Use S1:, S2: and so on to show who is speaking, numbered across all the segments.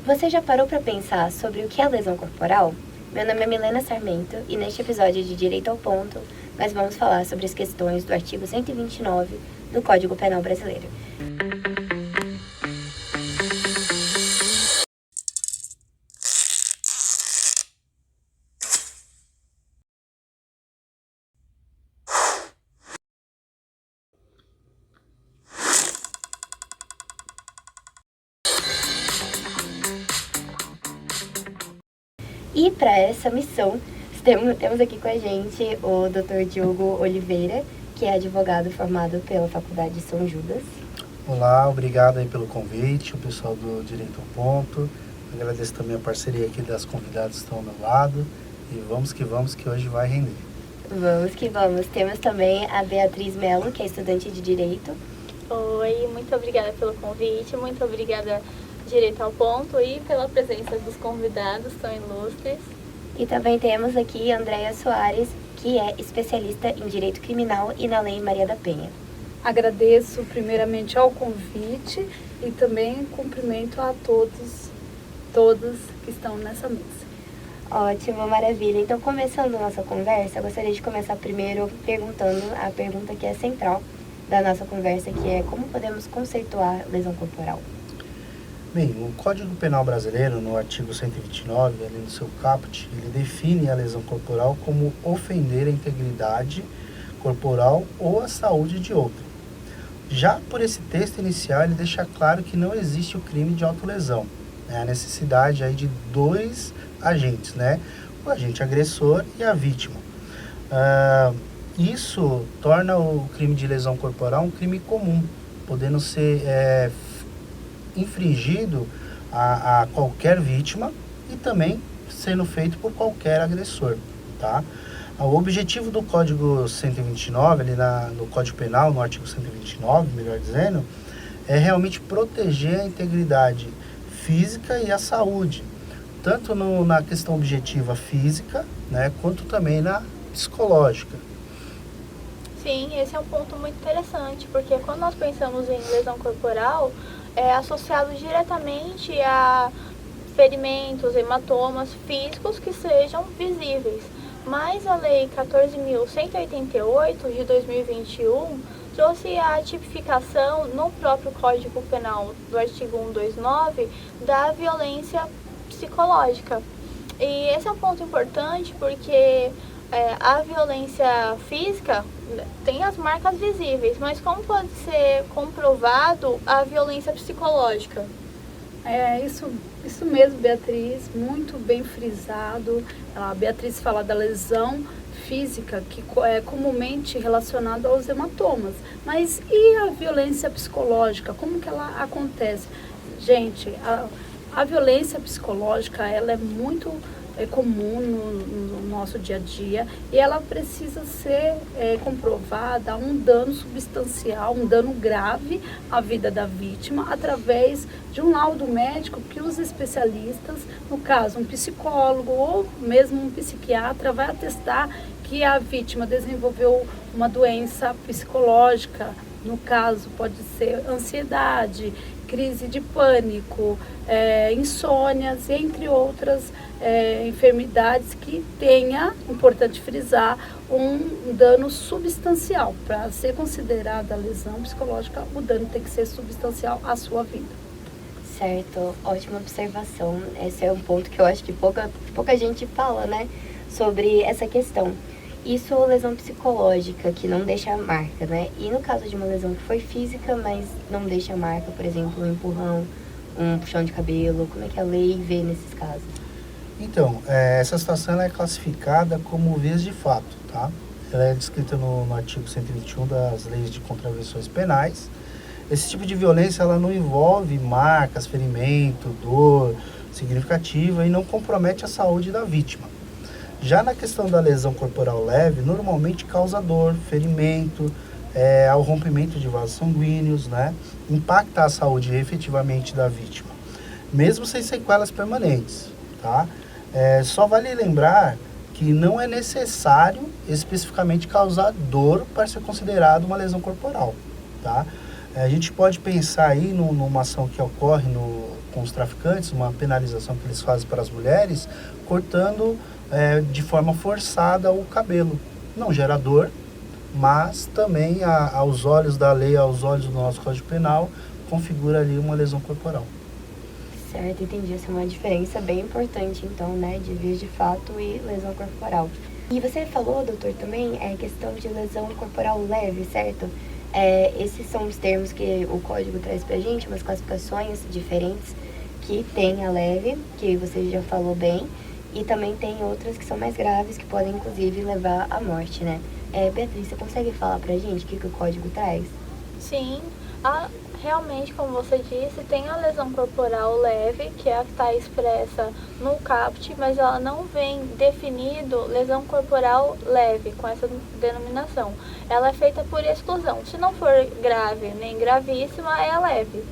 S1: Você já parou para pensar sobre o que é lesão corporal? Meu nome é Milena Sarmento e neste episódio de Direito ao Ponto, nós vamos falar sobre as questões do artigo 129 do Código Penal Brasileiro. E para essa missão, temos aqui com a gente o Dr. Diogo Oliveira, que é advogado formado pela Faculdade de São Judas.
S2: Olá, obrigado aí pelo convite, o pessoal do Direito ao Ponto. Agradeço também a parceria aqui das convidadas que estão ao meu lado. E vamos que hoje vai render.
S1: Vamos que vamos. Temos também a Beatriz Mello, que é estudante de Direito.
S3: Oi, muito obrigada pelo convite, muito obrigada Direito ao Ponto e pela presença dos convidados tão ilustres.
S1: E também temos aqui a Andréia Soares, que é especialista em Direito Criminal e na Lei Maria da Penha.
S4: Agradeço primeiramente ao convite e também cumprimento a todas que estão nessa mesa.
S1: Ótimo, maravilha. Então, começando a nossa conversa, eu gostaria de começar primeiro perguntando a pergunta que é central da nossa conversa, que é como podemos conceituar lesão corporal?
S2: Bem, o Código Penal Brasileiro, no artigo 129, ali no seu caput, ele define a lesão corporal como ofender a integridade corporal ou a saúde de outro. Já por esse texto inicial, ele deixa claro que não existe o crime de autolesão. A necessidade aí de dois agentes, né? O agente agressor e a vítima. Isso torna o crime de lesão corporal um crime comum, podendo ser infringido a qualquer vítima e também sendo feito por qualquer agressor, tá? O objetivo do Código 129, ali no Código Penal, no artigo 129, melhor dizendo, é realmente proteger a integridade física e a saúde, tanto na questão objetiva física, né, quanto também na psicológica.
S3: Sim, esse é um ponto muito interessante, porque quando nós pensamos em lesão corporal, é associado diretamente a ferimentos, hematomas físicos que sejam visíveis. Mas a Lei 14.188 de 2021 trouxe a tipificação no próprio Código Penal do artigo 129 da violência psicológica. E esse é um ponto importante porque a violência física tem as marcas visíveis, mas como pode ser comprovado a violência psicológica?
S4: Isso mesmo, Beatriz, muito bem frisado. A Beatriz fala da lesão física, que é comumente relacionada aos hematomas. Mas e a violência psicológica? Como que ela acontece? Gente, a violência psicológica, ela é muito comum no nosso dia a dia e ela precisa ser comprovada um dano substancial, um dano grave à vida da vítima através de um laudo médico que os especialistas, no caso um psicólogo ou mesmo um psiquiatra, vai atestar que a vítima desenvolveu uma doença psicológica. No caso, pode ser ansiedade, crise de pânico, insônias, entre outras enfermidades que tenha, importante frisar, um dano substancial. Para ser considerada lesão psicológica, o dano tem que ser substancial à sua vida.
S1: Certo, ótima observação. Esse é um ponto que eu acho que pouca gente fala, né, sobre essa questão. Isso é lesão psicológica, que não deixa marca, né? E no caso de uma lesão que foi física, mas não deixa marca, por exemplo, um empurrão, um puxão de cabelo, como é que a lei vê nesses casos?
S2: Então, essa situação ela é classificada como vias de fato, tá? Ela é descrita no artigo 121 das leis de contravenções penais. Esse tipo de violência ela não envolve marcas, ferimento, dor significativa e não compromete a saúde da vítima. Já na questão da lesão corporal leve, normalmente causa dor, ferimento, ao rompimento de vasos sanguíneos, né? Impacta a saúde efetivamente da vítima, mesmo sem sequelas permanentes, tá? Só vale lembrar que não é necessário especificamente causar dor para ser considerado uma lesão corporal, tá? A gente pode pensar aí numa ação que ocorre com os traficantes, uma penalização que eles fazem para as mulheres, cortando de forma forçada o cabelo. Não gera dor, mas também aos olhos da lei, aos olhos do nosso Código Penal, configura ali uma lesão corporal.
S1: Certo, entendi. Essa é uma diferença bem importante, então, né, de vias de fato e lesão corporal. E você falou, doutor, também, questão de lesão corporal leve, certo? Esses são os termos que o código traz pra gente, umas classificações diferentes, que tem a leve, que você já falou bem, e também tem outras que são mais graves, que podem, inclusive, levar à morte, né? Beatriz, você consegue falar pra gente o que o código traz?
S3: Sim, realmente, como você disse, tem a lesão corporal leve, que é a que está expressa no CAPT, mas ela não vem definido lesão corporal leve, com essa denominação. Ela é feita por exclusão. Se não for grave nem gravíssima, é leve.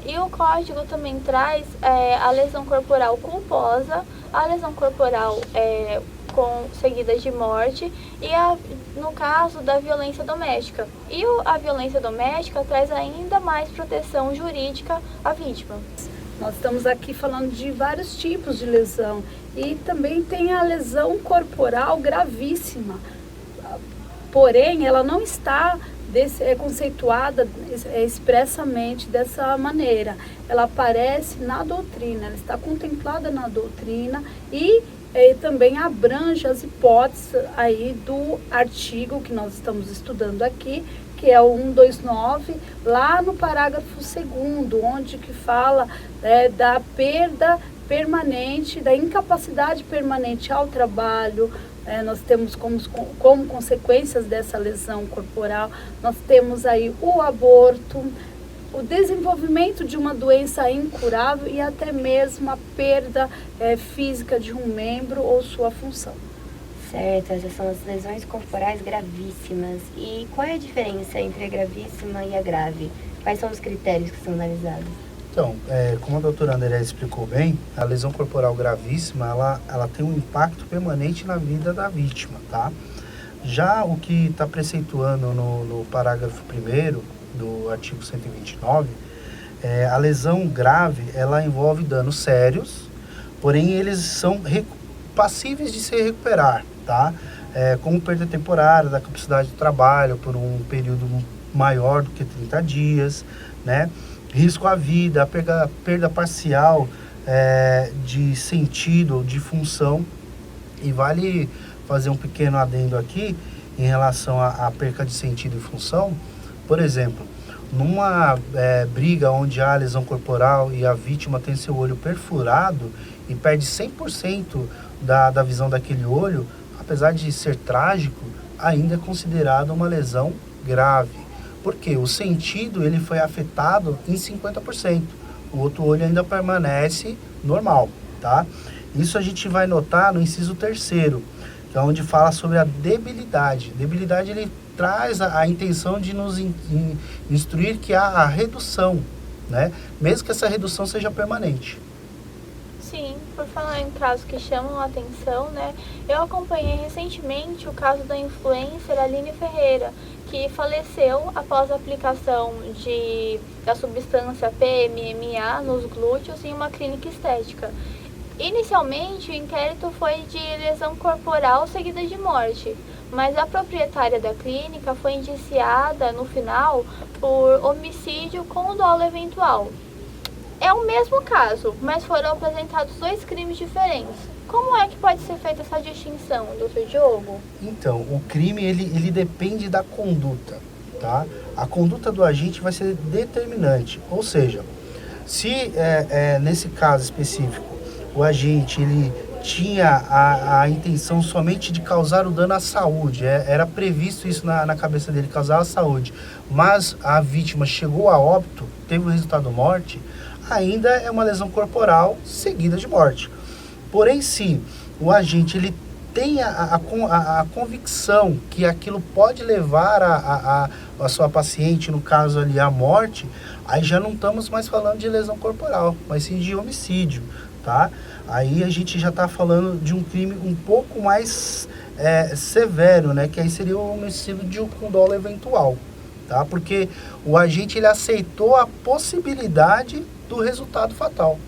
S3: E o código também traz a lesão corporal culposa, a lesão corporal seguida de morte e no caso da violência doméstica. E a violência doméstica traz ainda mais proteção jurídica à vítima.
S4: Nós estamos aqui falando de vários tipos de lesão e também tem a lesão corporal gravíssima. Porém, ela não está conceituada expressamente dessa maneira. Ela aparece na doutrina, ela está contemplada na doutrina e também abrange as hipóteses aí do artigo que nós estamos estudando aqui, que é o 129, lá no parágrafo 2º, onde que fala da perda permanente, da incapacidade permanente ao trabalho. Nós temos como consequências dessa lesão corporal, nós temos aí o aborto, o desenvolvimento de uma doença incurável e até mesmo a perda física de um membro ou sua função.
S1: Certo, essas são as lesões corporais gravíssimas. E qual é a diferença entre a gravíssima e a grave? Quais são os critérios que são analisados?
S2: Então, como a doutora Anderé explicou bem, a lesão corporal gravíssima, ela tem um impacto permanente na vida da vítima, tá? Já o que está preceituando no parágrafo 1º do artigo 129, a lesão grave, ela envolve danos sérios, porém eles são passíveis de se recuperar, tá? Como perda temporária da capacidade de trabalho por um período maior do que 30 dias, né? Risco à vida, a perda parcial de sentido ou de função. E vale fazer um pequeno adendo aqui em relação à perca de sentido e função. Por exemplo, numa briga onde há lesão corporal e a vítima tem seu olho perfurado e perde 100% da visão daquele olho, apesar de ser trágico, ainda é considerado uma lesão grave. Porque o sentido ele foi afetado em 50%. O outro olho ainda permanece normal, tá? Isso a gente vai notar no inciso 3º, que é onde fala sobre a debilidade. Debilidade ele traz a intenção de nos instruir que há a redução, né? Mesmo que essa redução seja permanente.
S3: Sim, por falar em casos que chamam a atenção, né? Eu acompanhei recentemente o caso da influencer Aline Ferreira, que faleceu após a aplicação da substância PMMA nos glúteos em uma clínica estética. Inicialmente, o inquérito foi de lesão corporal seguida de morte, mas a proprietária da clínica foi indiciada, no final, por homicídio com dolo eventual. É o mesmo caso, mas foram apresentados 2 crimes diferentes. Como é que pode ser feita essa distinção, doutor Diogo?
S2: Então, o crime ele depende da conduta, tá? A conduta do agente vai ser determinante, ou seja, se nesse caso específico o agente ele tinha a intenção somente de causar o dano à saúde, era previsto isso na cabeça dele, causar a saúde, mas a vítima chegou a óbito, teve o resultado morte, ainda é uma lesão corporal seguida de morte. Porém, se o agente ele tem a convicção que aquilo pode levar a sua paciente, no caso ali, à morte, aí já não estamos mais falando de lesão corporal, mas sim de homicídio, tá? Aí a gente já está falando de um crime um pouco mais severo, né? Que aí seria o homicídio com dolo eventual, tá? Porque o agente ele aceitou a possibilidade do resultado fatal.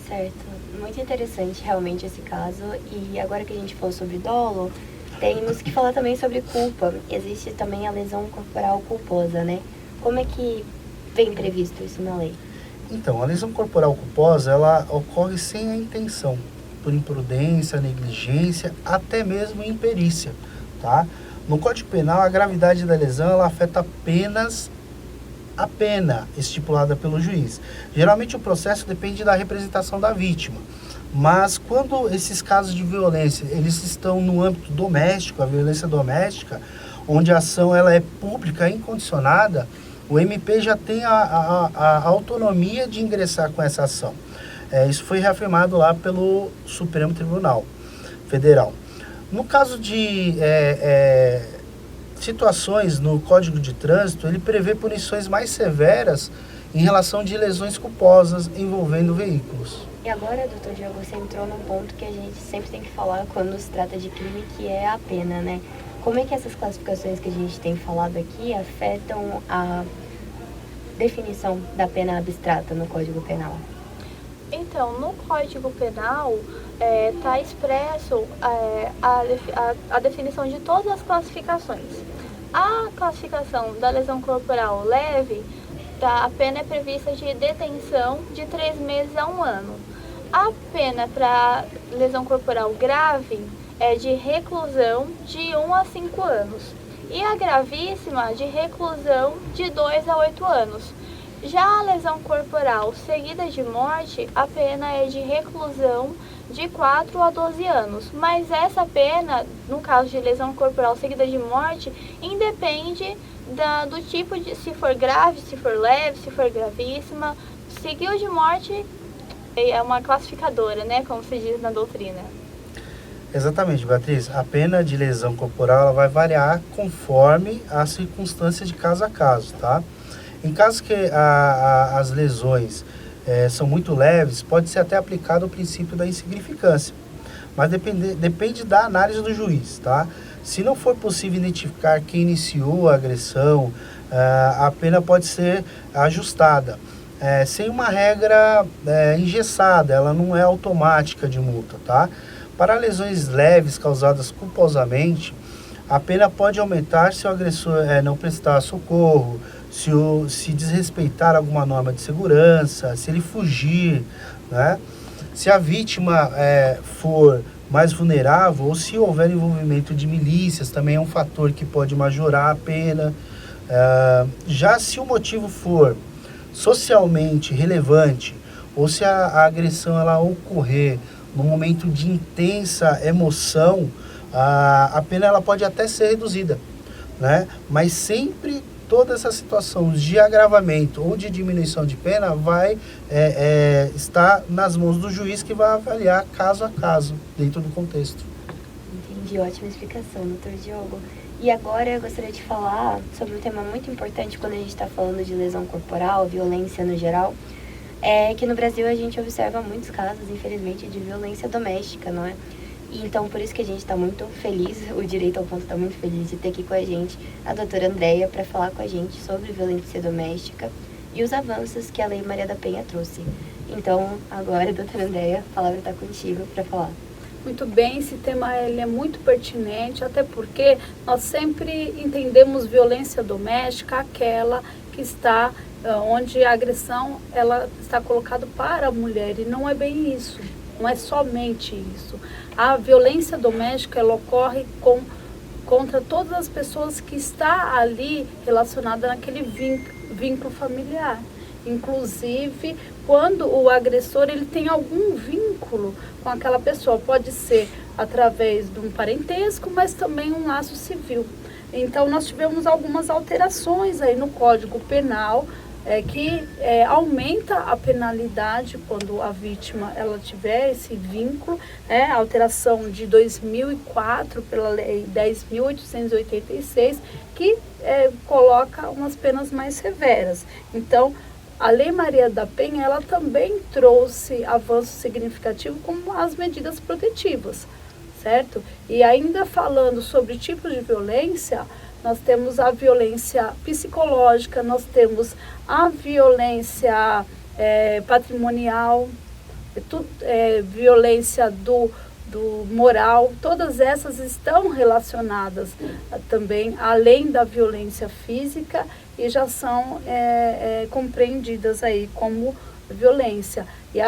S1: Certo. Muito interessante realmente esse caso. E agora que a gente falou sobre dolo, temos que falar também sobre culpa. Existe também a lesão corporal culposa, né? Como é que vem previsto isso na lei?
S2: Então, a lesão corporal culposa, ela ocorre sem a intenção, por imprudência, negligência, até mesmo imperícia, tá? No Código Penal, a gravidade da lesão, ela afeta apenas a pena estipulada pelo juiz. Geralmente o processo depende da representação da vítima, mas quando esses casos de violência, eles estão no âmbito doméstico, a violência doméstica, onde a ação ela é pública, incondicionada, o MP já tem a autonomia de ingressar com essa ação. Isso foi reafirmado lá pelo Supremo Tribunal Federal. No caso de situações no Código de Trânsito, ele prevê punições mais severas em relação de lesões culposas envolvendo veículos.
S1: E agora, doutor Diogo, você entrou num ponto que a gente sempre tem que falar quando se trata de crime, que é a pena, né? Como é que essas classificações que a gente tem falado aqui afetam a definição da pena abstrata no Código Penal?
S3: Então, no Código Penal está expresso a definição de todas as classificações. A classificação da lesão corporal leve, a pena é prevista de detenção de 3 meses a 1 ano. A pena para lesão corporal grave é de reclusão de 1 a 5 anos. E a gravíssima de reclusão de 2 a 8 anos. Já a lesão corporal seguida de morte, a pena é de reclusão de 4 a 12 anos. Mas essa pena, no caso de lesão corporal seguida de morte, independe do tipo de, se for grave, se for leve, se for gravíssima. Seguiu de morte é uma classificadora, né, como se diz na doutrina.
S2: Exatamente, Beatriz. A pena de lesão corporal ela vai variar conforme as circunstâncias de caso a caso, tá? Em casos que as lesões são muito leves, pode ser até aplicado o princípio da insignificância, mas depende da análise do juiz, tá? Se não for possível identificar quem iniciou a agressão, a pena pode ser ajustada, sem uma regra engessada, ela não é automática de multa, tá? Para lesões leves causadas culposamente, a pena pode aumentar se o agressor não prestar socorro, se desrespeitar alguma norma de segurança, se ele fugir, né? Se a vítima for mais vulnerável ou se houver envolvimento de milícias, também é um fator que pode majorar a pena. Já se o motivo for socialmente relevante ou se a agressão ela ocorrer no momento de intensa emoção, a pena ela pode até ser reduzida, né? Mas sempre toda essa situação de agravamento ou de diminuição de pena vai estar nas mãos do juiz, que vai avaliar caso a caso, dentro do contexto.
S1: Entendi, ótima explicação, doutor Diogo. E agora eu gostaria de falar sobre um tema muito importante quando a gente está falando de lesão corporal, violência no geral, que no Brasil a gente observa muitos casos, infelizmente, de violência doméstica, não é? E então, por isso que a gente está muito feliz, o Direito ao Ponto está muito feliz de ter aqui com a gente a doutora Andréia para falar com a gente sobre violência doméstica e os avanços que a Lei Maria da Penha trouxe. Então, agora, doutora Andréia, a palavra está contigo para falar.
S4: Muito bem, esse tema ele é muito pertinente, até porque nós sempre entendemos violência doméstica aquela que está onde a agressão ela está colocada para a mulher, e não é bem isso, não é somente isso. A violência doméstica ela ocorre contra todas as pessoas que está ali relacionada naquele vínculo familiar. Inclusive, quando o agressor ele tem algum vínculo com aquela pessoa, pode ser através de um parentesco, mas também um laço civil. Então, nós tivemos algumas alterações aí no Código Penal, que aumenta a penalidade quando a vítima ela tiver esse vínculo, a alteração de 2004 pela Lei 10.886, que coloca umas penas mais severas. Então, a Lei Maria da Penha ela também trouxe avanço significativo como as medidas protetivas, certo? E ainda falando sobre tipos de violência, nós temos a violência psicológica, nós temos a violência patrimonial, violência do moral, todas essas estão relacionadas também, além da violência física, e já são compreendidas aí como violência. E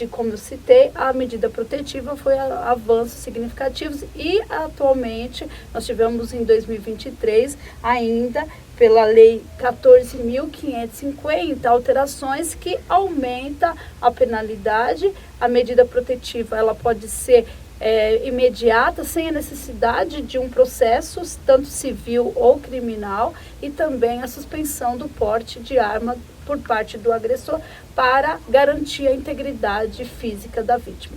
S4: como eu citei, a medida protetiva foi avanços significativos, e atualmente nós tivemos em 2023 ainda pela Lei 14.550 alterações que aumenta a penalidade. A medida protetiva ela pode ser imediata, sem a necessidade de um processo, tanto civil ou criminal, e também a suspensão do porte de arma por parte do agressor para garantir a integridade física da vítima.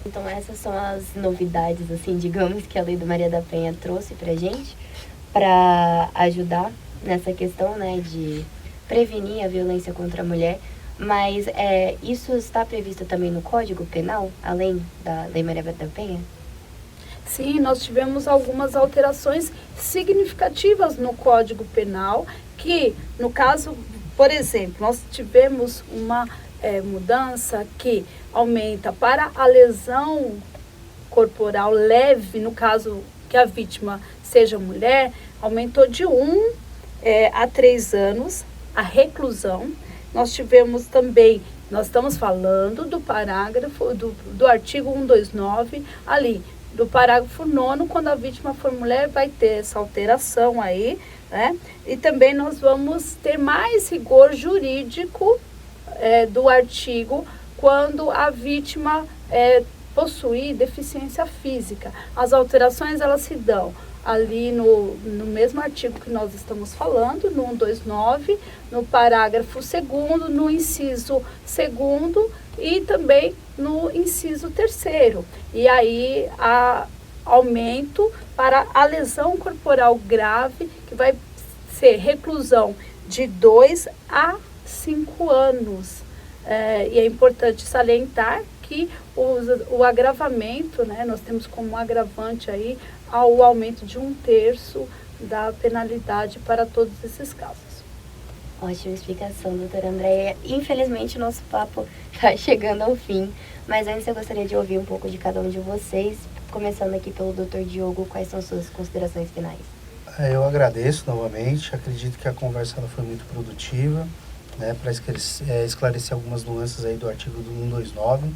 S1: Então essas são as novidades, assim, digamos, que a Lei da Maria da Penha trouxe pra gente, para ajudar nessa questão, né, de prevenir a violência contra a mulher. Mas isso está previsto também no Código Penal, além da Lei Maria da Penha?
S4: Sim, nós tivemos algumas alterações significativas no Código Penal, que, no caso, por exemplo, nós tivemos uma mudança que aumenta para a lesão corporal leve, no caso que a vítima seja mulher, aumentou de 1 a 3 anos a reclusão. Nós tivemos também, nós estamos falando do parágrafo, do artigo 129, ali, do parágrafo 9º, quando a vítima for mulher, vai ter essa alteração aí, né? E também nós vamos ter mais rigor jurídico do artigo quando a vítima possuir deficiência física. As alterações, elas se dão ali no mesmo artigo que nós estamos falando, no 129, no parágrafo 2º, no inciso 2º e também no inciso 3º. E aí há aumento para a lesão corporal grave, que vai ser reclusão de 2 a 5 anos. E é importante salientar que o agravamento, né, nós temos como agravante aí ao aumento de 1/3 da penalidade para todos esses casos.
S1: Ótima explicação, doutora Andréia. Infelizmente, o nosso papo está chegando ao fim, mas antes eu gostaria de ouvir um pouco de cada um de vocês, começando aqui pelo doutor Diogo. Quais são suas considerações finais?
S2: Eu agradeço novamente, acredito que a conversa ela foi muito produtiva, né, para esclarecer algumas nuances aí do artigo do 129,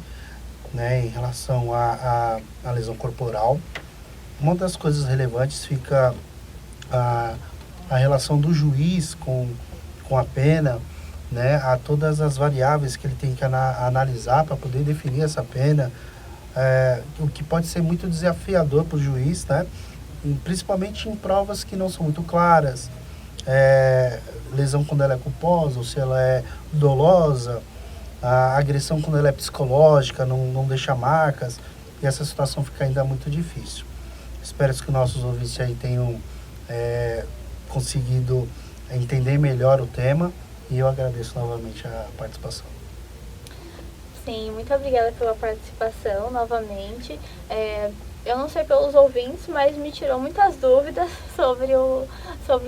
S2: né, em relação à lesão corporal. Uma das coisas relevantes fica a relação do juiz com a pena, né, a todas as variáveis que ele tem que analisar para poder definir essa pena, o que pode ser muito desafiador para o juiz, né, principalmente em provas que não são muito claras, lesão quando ela é culposa ou se ela é dolosa, a agressão quando ela é psicológica, não deixa marcas, e essa situação fica ainda muito difícil. Espero que nossos ouvintes aí tenham conseguido entender melhor o tema, e eu agradeço novamente a participação.
S3: Sim, muito obrigada pela participação novamente. Eu não sei pelos ouvintes, mas me tirou muitas dúvidas sobre o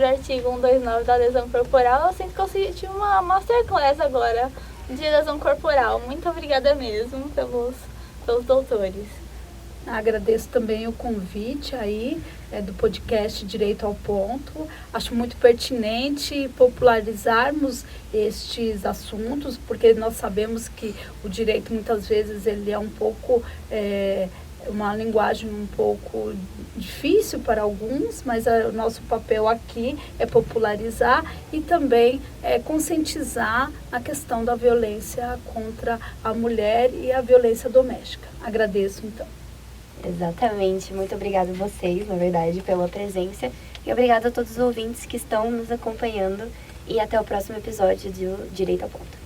S3: artigo 129 da lesão corporal. Eu sinto que eu tive uma masterclass agora de lesão corporal. Muito obrigada mesmo pelos doutores.
S4: Agradeço também o convite aí do podcast Direito ao Ponto. Acho muito pertinente popularizarmos estes assuntos, porque nós sabemos que o direito muitas vezes ele é um pouco uma linguagem um pouco difícil para alguns, mas o nosso papel aqui é popularizar e também conscientizar a questão da violência contra a mulher e a violência doméstica. Agradeço então.
S1: Exatamente. Muito obrigada a vocês, na verdade, pela presença. E obrigada a todos os ouvintes que estão nos acompanhando. E até o próximo episódio do Direito ao Ponto.